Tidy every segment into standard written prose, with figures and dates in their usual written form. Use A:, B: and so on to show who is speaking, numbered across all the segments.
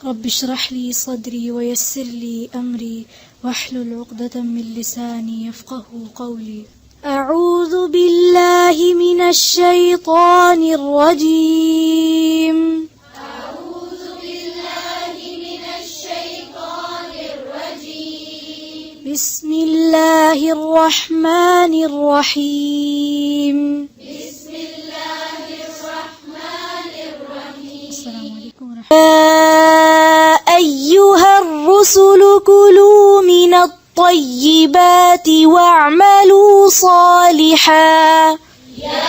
A: رب اشرح لي صدري ويسر لي أمري واحلل عقدة من لساني يفقه قولي. أعوذ بالله من الشيطان الرجيم.
B: أعوذ بالله من الشيطان الرجيم.
A: بسم الله الرحمن الرحيم.
B: بسم الله الرحمن الرحيم.
A: السلام عليكم ورحمة الله. يا أيها الرسل كلوا من الطيبات واعملوا صالحا.
B: يا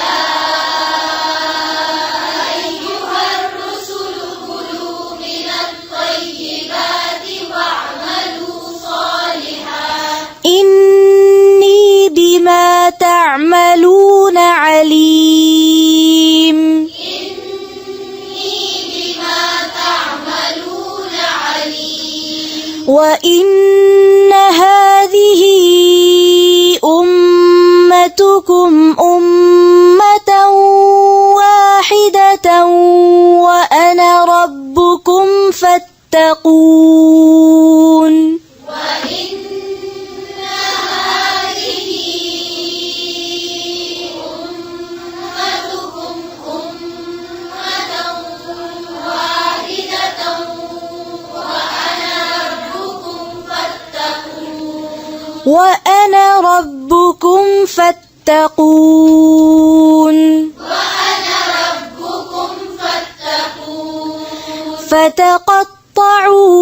B: أيها الرسل كلوا من الطيبات واعملوا صالحا
A: إني بما تعملون عليم.
B: إني بما تعملون عليم.
A: وإن هذه أمتكم أمة واحدة وأنا ربكم فاتقون.
B: وإن هذه أمتكم أمة واحدة وأنا ربكم فاتقون.
A: وأنا ربكم فاتقون.
B: وأنا ربكم فاتقون.
A: فتقطعوا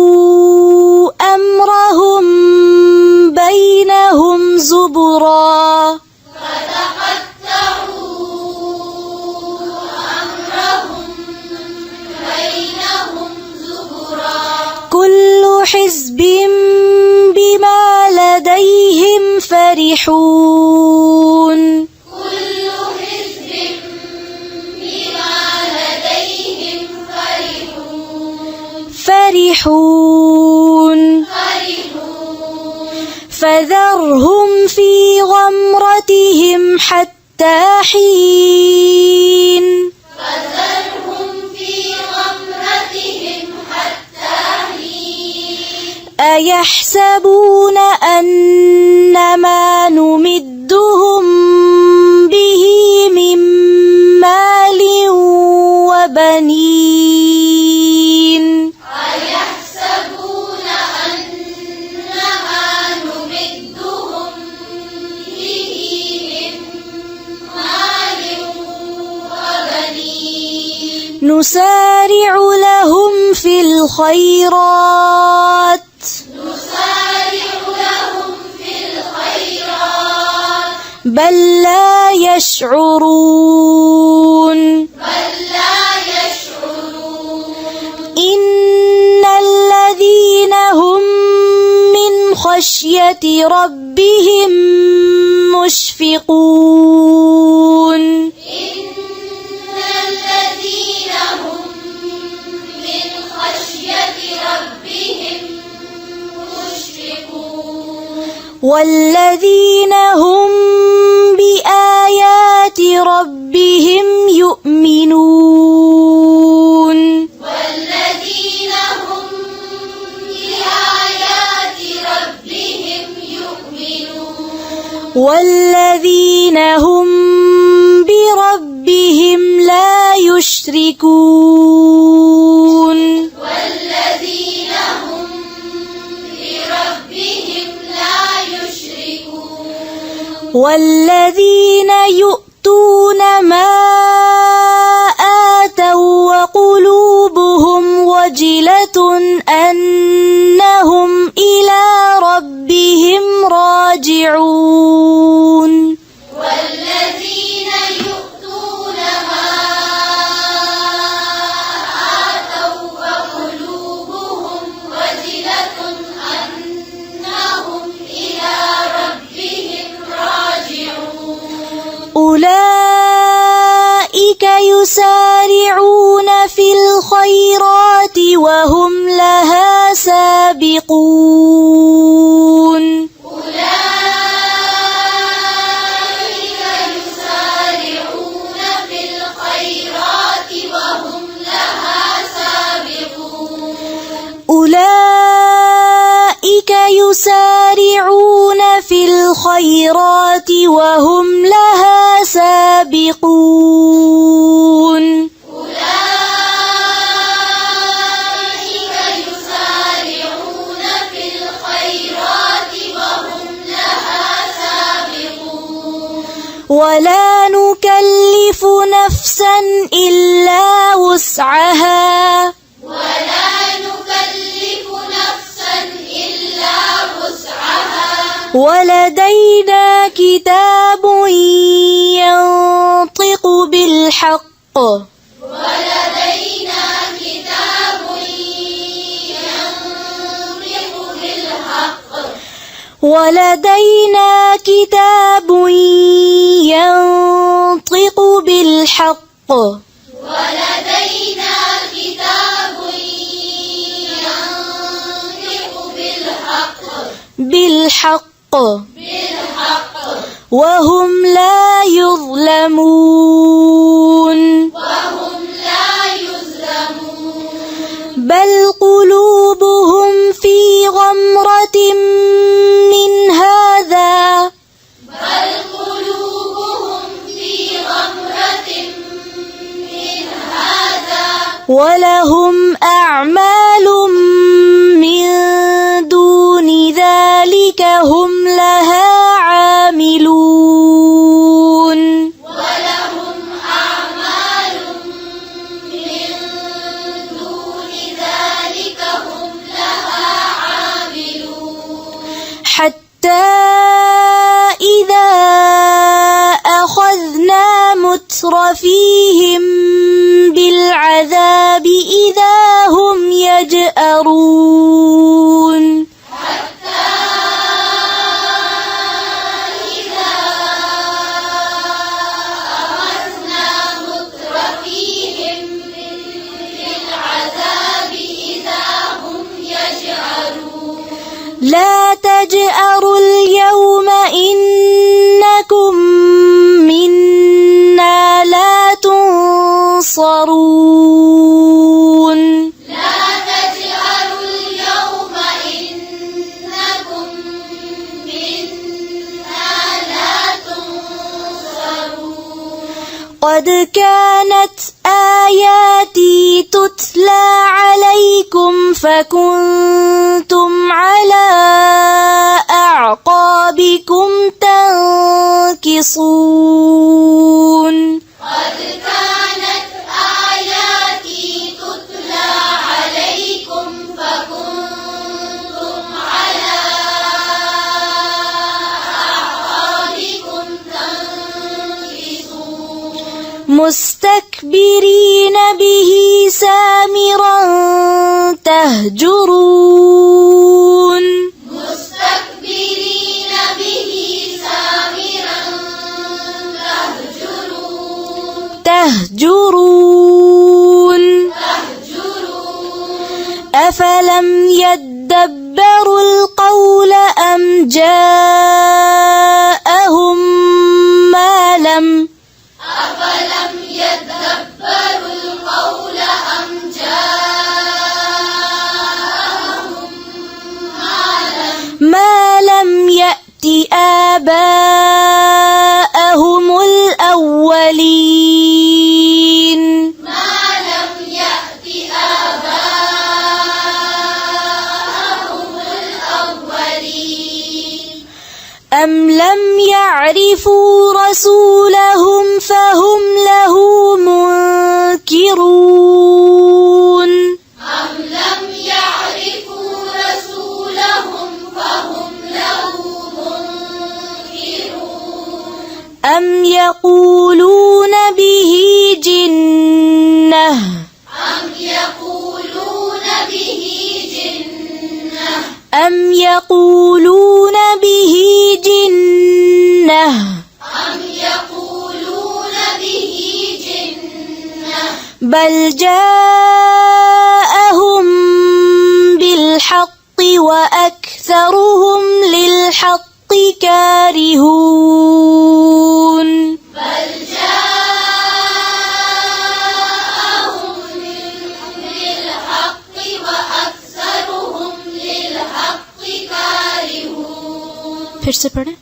A: أمرهم بينهم زبرا.
B: فتقطعوا أمرهم بينهم زبرا.
A: كل حزب بما لديهم فرحون.
B: كل حزب بما لديهم فرحون.
A: فذرهم في غمرتهم حتى حين.
B: فذرهم في غمرتهم حتى حين.
A: أيحسبون أنما نمدهم به من مال وبنين.
B: أيحسبون أنما نمدهم به من مال وبنين.
A: نسارع لهم في الخيرات
B: نسارع لهم في الخيرات
A: بل لا يشعرون.
B: بل لا يشعرون.
A: إن الذين هم من خشية ربهم مشفقون.
B: إن الذين هم من خشية ربهم مشفقون.
A: والذين هم بآيات ربهم يؤمنون.
B: والذين هم بآيات ربهم يؤمنون.
A: والذين هم بربهم لا يشركون.
B: والذين هم بربهم لا يشركون.
A: والذين يؤتون ما آتوا وقلوبهم وجلة أنهم إلى ربهم راجعون.
B: والذين يؤتون ما آتوا وقلوبهم وجلة أنهم إلى ربهم راجعون.
A: أولئك يسارعون في الخيرات وهم لها سابقون.
B: أولئك يسارعون في الخيرات وهم لها سابقون.
A: الخيرات وهم لها سابقون
B: أولئك يسارعون في الخيرات وهم لها سابقون
A: ولا نكلف نفسا إلا وسعها
B: ولا نكلف نفسا إلا وسعها
A: ولدينا كتاب ينطق بالحق
B: ولدينا كتاب ينطق بالحق
A: ولدينا كتاب ينطق بالحق
B: ولدينا كتاب ينطق
A: بالحق
B: بالحق
A: وهم لا يظلمون
B: وهم لا يظلمون
A: بل قلوبهم في غمرة من هذا
B: بل قلوبهم في غمرة من هذا
A: ولهم أعمال من دون ذلك هم لها عاملون
B: ولهم أعمال من دون ذلك هم لها عاملون
A: حتى إذا أخذنا مترفيهم بالعذاب إذا هم يجأرون
B: حتى إذا أخذنا مترفيهم بالعذاب إذا هم يجأرون
A: لا تجأروا اليوم إنكم منا لا تنصرون
B: لا تجأروا اليوم إنكم منا لا تنصرون
A: قد كانت آياتي تتلى عليكم فكنتم على أعقابكم تنكصون
B: قد كانت آياتي تتلى عليكم فكنتم على أعقابكم تنكصون
A: مستكبرين به سامرا تهجرون
B: مستكبرين به سامرا
A: تهجرون
B: تهجرون
A: أفلم يدبروا القول أم جاءهم ما لم
B: أفلم يدبروا القول أم جاءهم
A: ما لم يأت آباءهم الأولين
B: ما لم يأت آباءهم الأولين
A: أم لم يعرفوا رسولهم فهم له منكرون
B: أم لم يعرفوا رسولهم فهم له منكرون
A: أم يقولون به جنة
B: أم يقولون به جنة
A: أم يقولون به جنة
B: أم يقولون به جنة
A: بل جاءهم بالحق وأكثرهم للحق كارهون
B: بل جاءهم بالحق وأكثرهم للحق كارهون
A: फिर से पढ़ें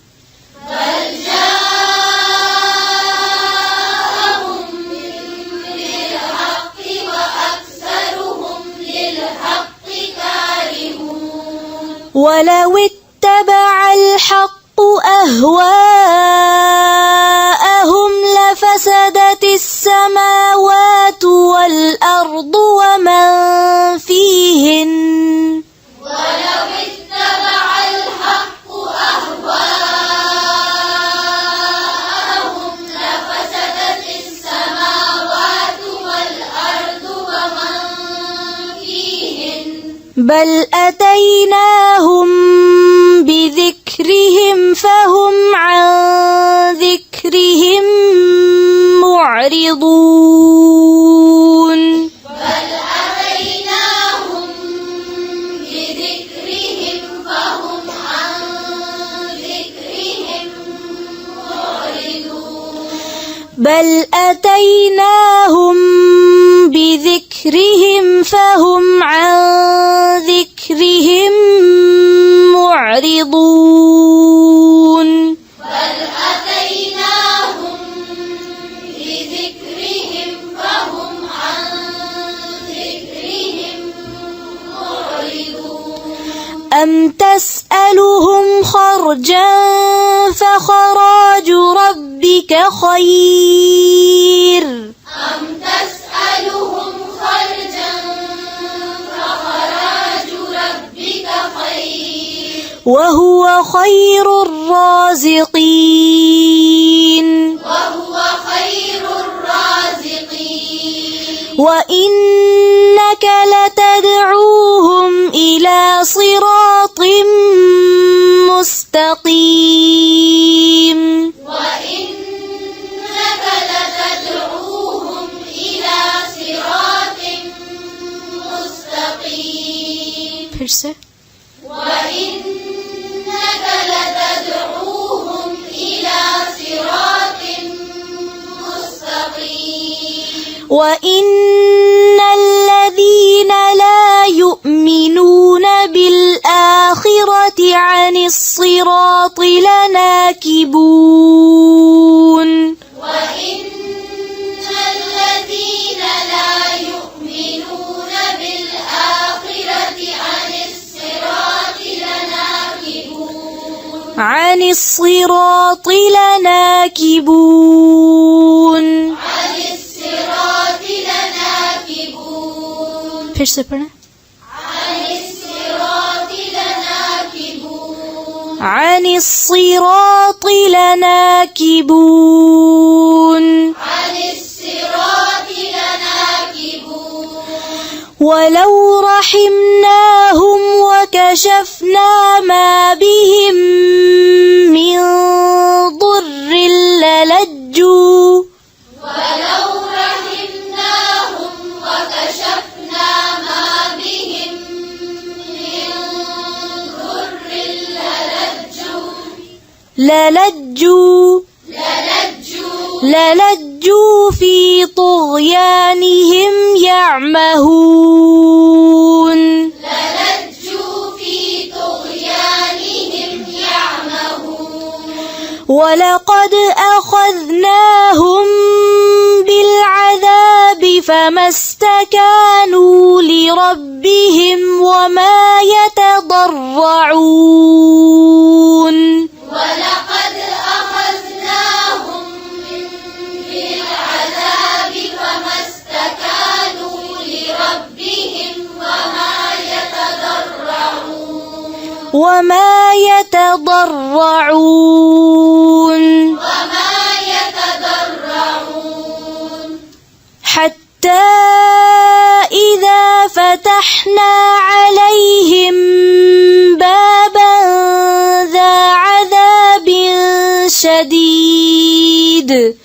A: ولو اتبع الحق أهواءهم لفسدت السماوات والأرض ومن فيهن
B: ولو اتبع الحق أهواءهم لفسدت السماوات والأرض ومن فيهن
A: بل أتيناهم بذكرهم فهم عن ذكرهم معرضون
B: بل أتيناهم بذكرهم فهم عن ذكرهم معرضون
A: بل أتيناهم بذكرهم فهم عن ذكرهم معرضون
B: بل أتيناهم بذكرهم فهم عن ذكرهم معرضون
A: أم تسألهم خرجا فخراج ربك خير
B: أم تسألهم خرجا فخراج ربك خير
A: وهو خير الرازقين
B: وهو خير الرازقين
A: وإنك لتدعوهم إلى صراط مستقيم
B: وإنك لتدعوهم إلى صراط مستقيم
A: फिर से
B: وإنك لتدعوهم إلى صراط مستقيم
A: وإن الذين لا يؤمنون بالآخرة عن الصراط لناكبون
B: وإن الذين لا يؤمنون بالآخرة عن الصراط لناكبون
A: عن الصراط لناكبون फिर से पढ़ें
B: عن الصراط لناكبون
A: عن الصراط لناكبون
B: عن الصراط لناكبون
A: ولو رحمناهم وكشفنا ما بهم من ضر للجوا
B: ولو رحمناهم وكشفنا ما بهم من ضر
A: للجوا في طغيانهم يعمهون ولقد أخذناهم بالعذاب فما استكانوا لربهم وما يتضرعون
B: ولقد أخذناهم بالعذاب فما استكانوا لربهم وما يتضرعون
A: حتى إذا فتحنا عليهم بابا ذا عذاب شديد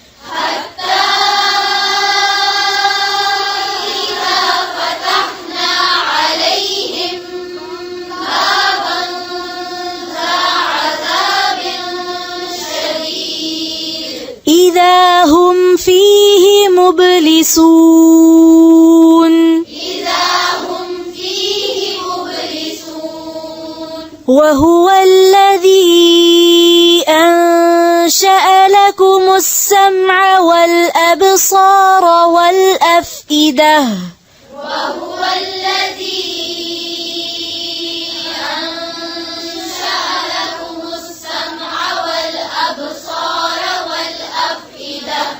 A: إذا هم فيه مبلسون وهو الذي أنشأ لكم السمع والأبصار والأفئدة
B: وهو الذي أنشأ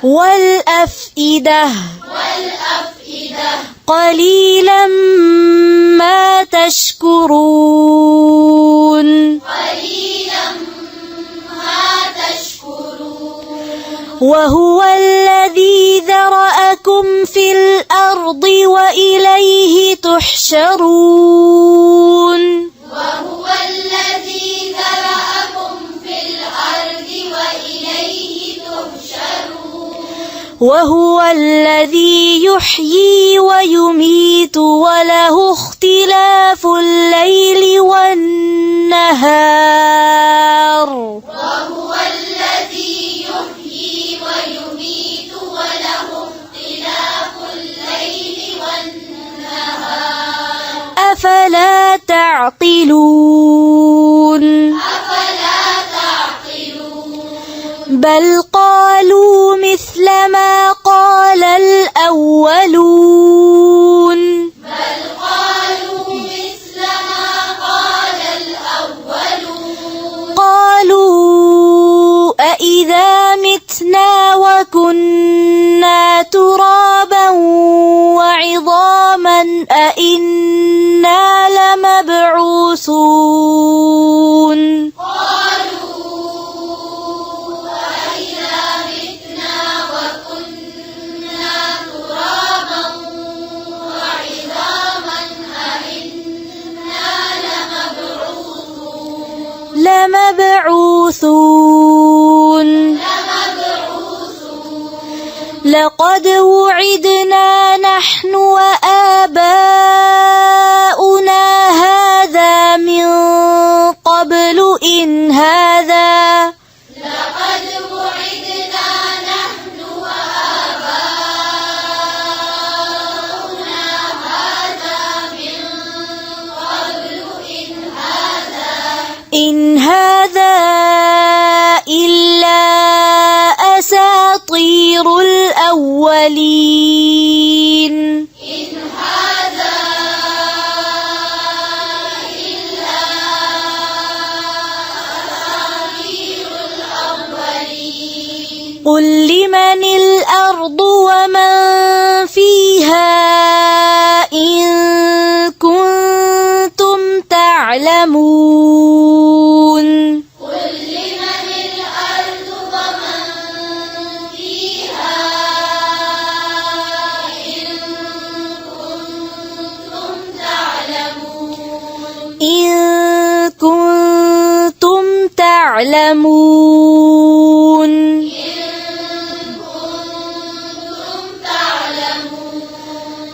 A: والأفئدة قليلا ما تشكرون وهو الذي ذرأكم في الأرض وإليه تحشرون وهو الذي يحيي ويميت وله اختلاف الليل والنهار أفلا تعقلون بل قالوا مثل ما قال الأولون قالوا أإذا متنا وكنا ترابا وعظاما أإنا لمبعوثون لقد وعدنا نحن وآباؤنا هذا من قبل إن هذا إن هذا إلا أساطير الأولين قل لمن الأرض ومن فيها إن كنتم تعلمون إن كنتم تعلمون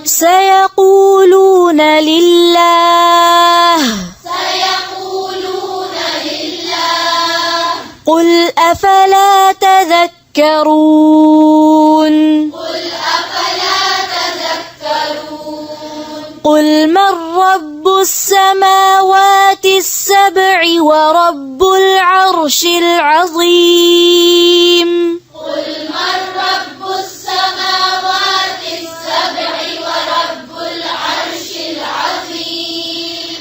A: سيقولون لله قل أفلا تذكرون قل من رب السماوات السبع ورب العرش العظيم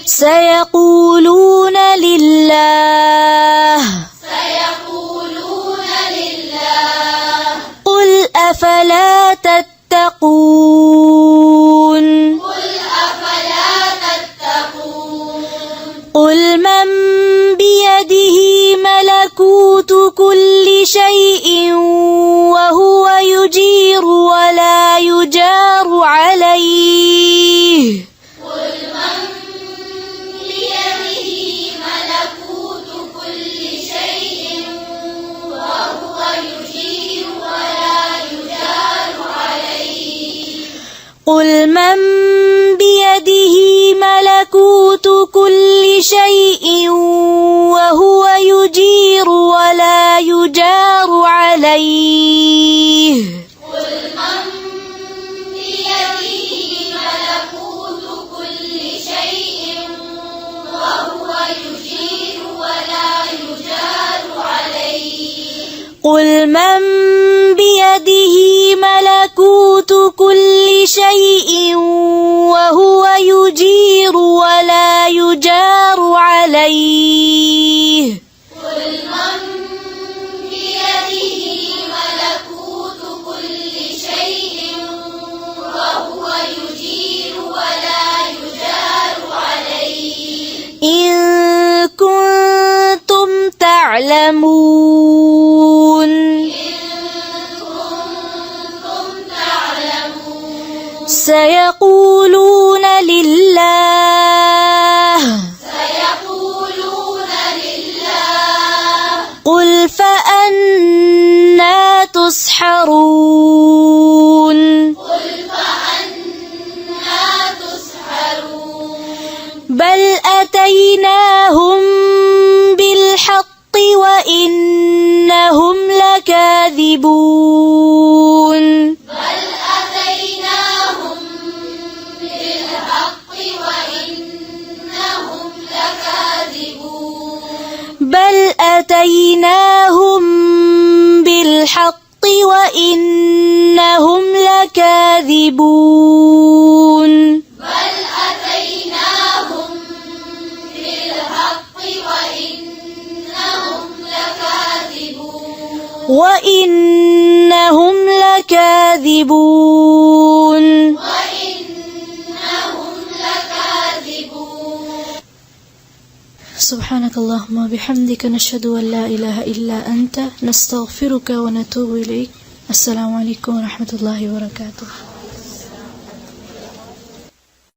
A: سيقولون لله قل أفلا تتقون قل من بيده ملكوت كل شيء وهو يجير ولا يجار عليه قل من بيده ملكوت كل شيء وهو يجير ولا يجار عليه قل من بيده ملكوت كل شيء وهو يجير ولا يجار عليه
B: قل من بيده ملكوت
A: سيقولون لله قل فأنا تسحرون بل أتيناهم بالحق وإنهم لكاذبون بل أتيناهم بالحق وإنهم لكاذبون وإنهم لكاذبون سبحانك اللهم وبحمدك نشهد أن لا إله إلا أنت نستغفرك ونتوب إليك. السلام عليكم ورحمة الله وبركاته.